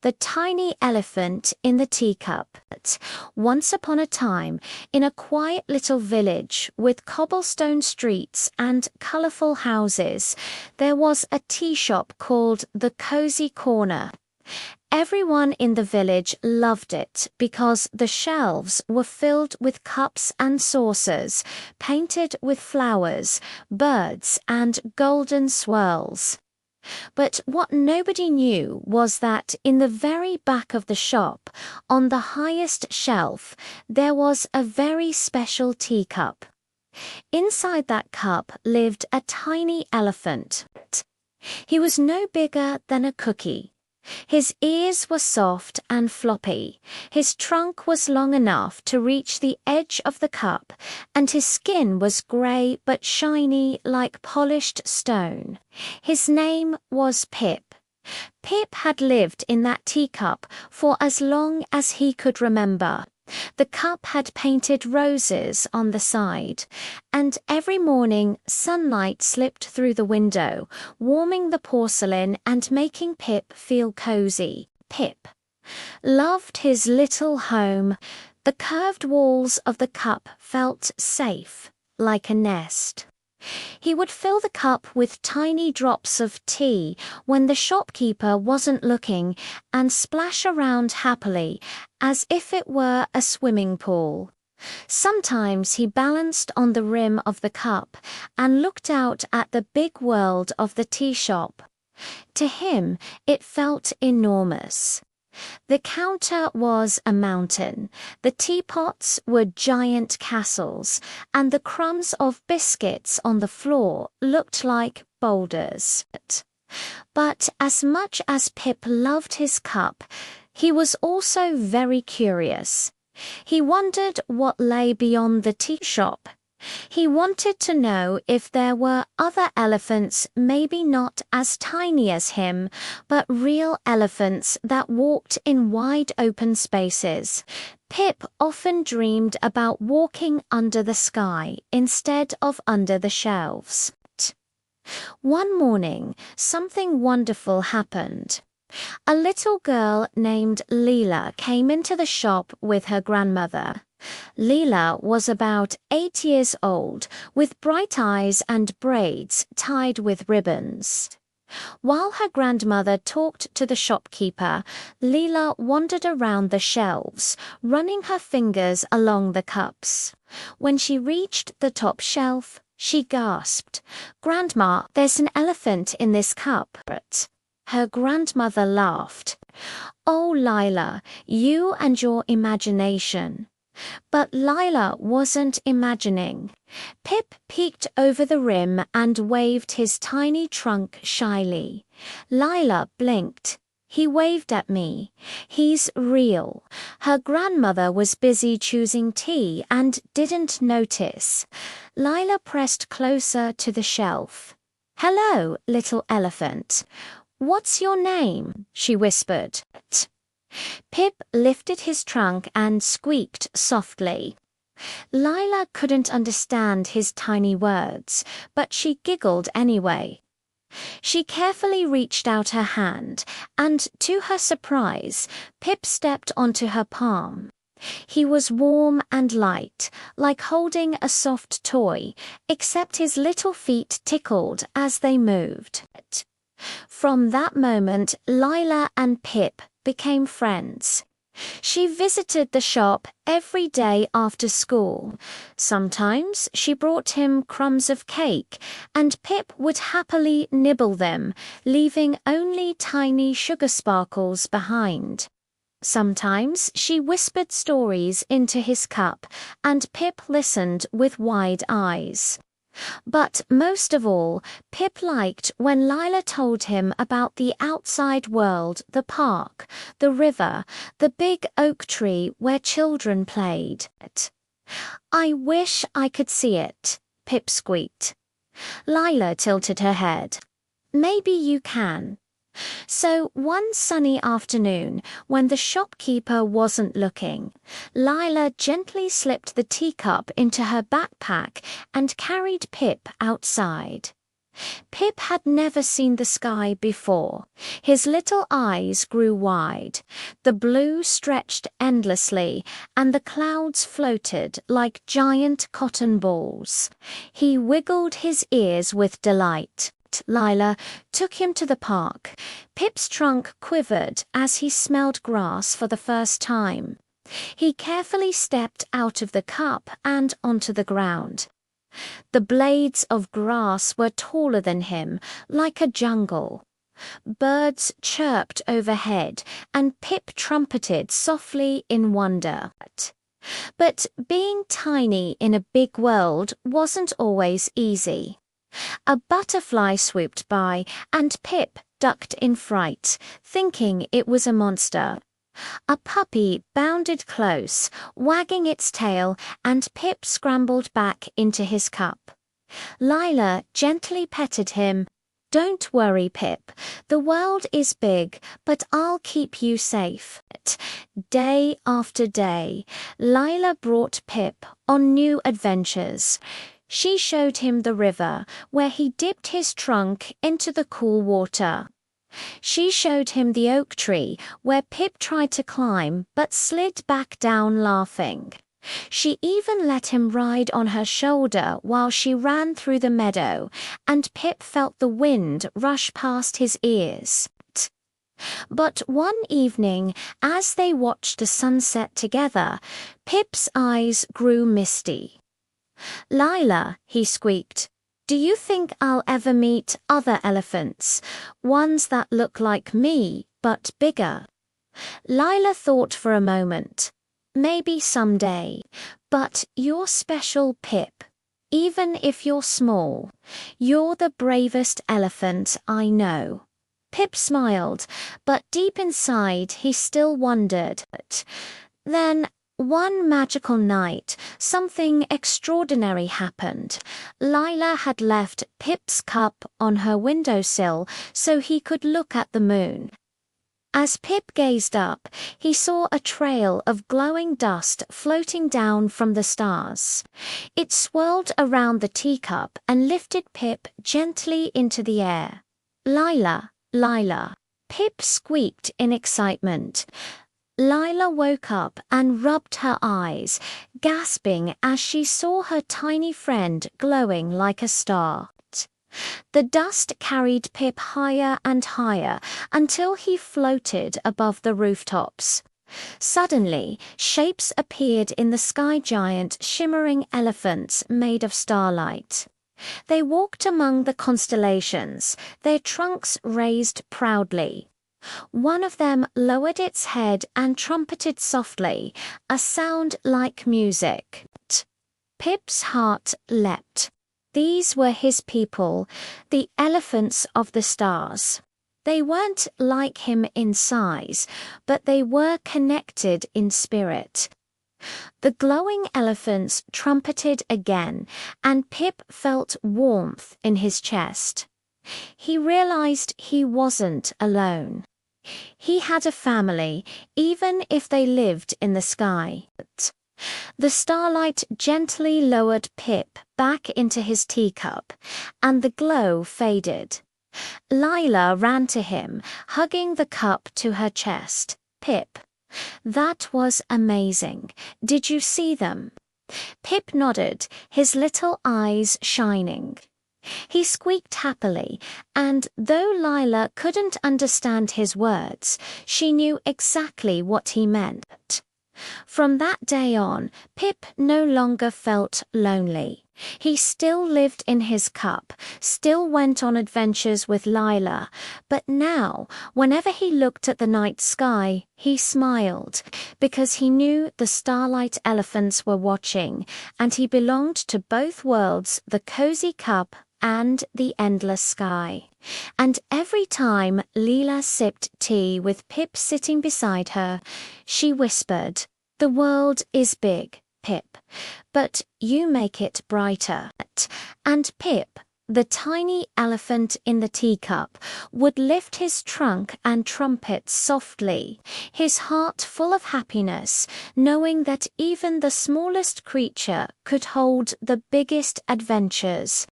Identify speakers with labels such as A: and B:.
A: The Tiny Elephant in the Teacup. Once upon a time, in a quiet little village with cobblestone streets and colourful houses, there was a tea shop called the Cozy Corner. Everyone in the village loved it because the shelves were filled with cups and saucers, painted with flowers, birds, and golden swirls. But what nobody knew was that in the very back of the shop, on the highest shelf, there was a very special teacup. Inside that cup lived a tiny elephant. He was no bigger than a cookie. His ears were soft and floppy, his trunk was long enough to reach the edge of the cup, and his skin was grey but shiny like polished stone. His name was Pip. Pip had lived in that teacup for as long as he could remember. The cup had painted roses on the side, and every morning sunlight slipped through the window, warming the porcelain and making Pip feel cozy. Pip loved his little home. The curved walls of the cup felt safe, like a nest. He would fill the cup with tiny drops of tea when the shopkeeper wasn't looking and splash around happily as if it were a swimming pool. Sometimes he balanced on the rim of the cup and looked out at the big world of the tea shop. To him, it felt enormous. The counter was a mountain, the teapots were giant castles, and the crumbs of biscuits on the floor looked like boulders. But as much as Pip loved his cup, he was also very curious. He wondered what lay beyond the tea shop. He wanted to know if there were other elephants, maybe not as tiny as him, but real elephants that walked in wide open spaces. Pip often dreamed about walking under the sky instead of under the shelves. One morning, something wonderful happened. A little girl named Leela came into the shop with her grandmother. Leela was about 8 years old, with bright eyes and braids tied with ribbons. While her grandmother talked to the shopkeeper, Leela wandered around the shelves, running her fingers along the cups. When she reached the top shelf, she gasped, "Grandma, there's an elephant in this cup." Her grandmother laughed. "Oh, Lila, you and your imagination." But Lila wasn't imagining. Pip peeked over the rim and waved his tiny trunk shyly. Lila blinked. "He waved at me. He's real." Her grandmother was busy choosing tea and didn't notice. Lila pressed closer to the shelf. "Hello, little elephant. What's your name?" she whispered. Pip lifted his trunk and squeaked softly. Lila couldn't understand his tiny words, but she giggled anyway. She carefully reached out her hand, and to her surprise, Pip stepped onto her palm. He was warm and light, like holding a soft toy, except his little feet tickled as they moved. From that moment, Lila and Pip became friends. She visited the shop every day after school. Sometimes she brought him crumbs of cake, and Pip would happily nibble them, leaving only tiny sugar sparkles behind. Sometimes she whispered stories into his cup, and Pip listened with wide eyes. But most of all, Pip liked when Lila told him about the outside world, the park, the river, the big oak tree where children played. "I wish I could see it," Pip squeaked. Lila tilted her head. "Maybe you can." So one sunny afternoon, when the shopkeeper wasn't looking, Lila gently slipped the teacup into her backpack and carried Pip outside. Pip had never seen the sky before. His little eyes grew wide. The blue stretched endlessly, and the clouds floated like giant cotton balls. He wiggled his ears with delight. Lila took him to the park. Pip's trunk quivered as he smelled grass for the first time. He carefully stepped out of the cup and onto the ground. The blades of grass were taller than him, like a jungle. Birds chirped overhead, and Pip trumpeted softly in wonder. But being tiny in a big world wasn't always easy. A butterfly swooped by, and Pip ducked in fright, thinking it was a monster. A puppy bounded close, wagging its tail, and Pip scrambled back into his cup. Lila gently petted him. "Don't worry, Pip. The world is big, but I'll keep you safe." Day after day, Lila brought Pip on new adventures. She showed him the river, where he dipped his trunk into the cool water. She showed him the oak tree, where Pip tried to climb but slid back down laughing. She even let him ride on her shoulder while she ran through the meadow, and Pip felt the wind rush past his ears. But one evening, as they watched the sunset together, Pip's eyes grew misty. "Lila," he squeaked, "do you think I'll ever meet other elephants, ones that look like me, but bigger?" Lila thought for a moment. "Maybe someday, but you're special, Pip. Even if you're small, you're the bravest elephant I know." Pip smiled, but deep inside he still wondered. Then, one magical night, something extraordinary happened. Lila had left Pip's cup on her windowsill so he could look at the moon. As Pip gazed up, he saw a trail of glowing dust floating down from the stars. It swirled around the teacup and lifted Pip gently into the air. "Lila, Lila," Pip squeaked in excitement. Lila woke up and rubbed her eyes, gasping as she saw her tiny friend glowing like a star. The dust carried Pip higher and higher until he floated above the rooftops. Suddenly, shapes appeared in the sky, giant, shimmering elephants made of starlight. They walked among the constellations, their trunks raised proudly. One of them lowered its head and trumpeted softly, a sound like music. Pip's heart leapt. These were his people, the elephants of the stars. They weren't like him in size, but they were connected in spirit. The glowing elephants trumpeted again, and Pip felt warmth in his chest. He realized he wasn't alone. He had a family, even if they lived in the sky. The starlight gently lowered Pip back into his teacup, and the glow faded. Lila ran to him, hugging the cup to her chest. "Pip, that was amazing. Did you see them?" Pip nodded, his little eyes shining. He squeaked happily, and though Lila couldn't understand his words, she knew exactly what he meant. From that day on, Pip no longer felt lonely. He still lived in his cup, still went on adventures with Lila, but now, whenever he looked at the night sky, he smiled, because he knew the starlight elephants were watching, and he belonged to both worlds, the cozy cup and the endless sky. And every time Leela sipped tea with Pip sitting beside her, she whispered, "The world is big, Pip, but you make it brighter." And Pip, the tiny elephant in the teacup, would lift his trunk and trumpet softly, his heart full of happiness, knowing that even the smallest creature could hold the biggest adventures.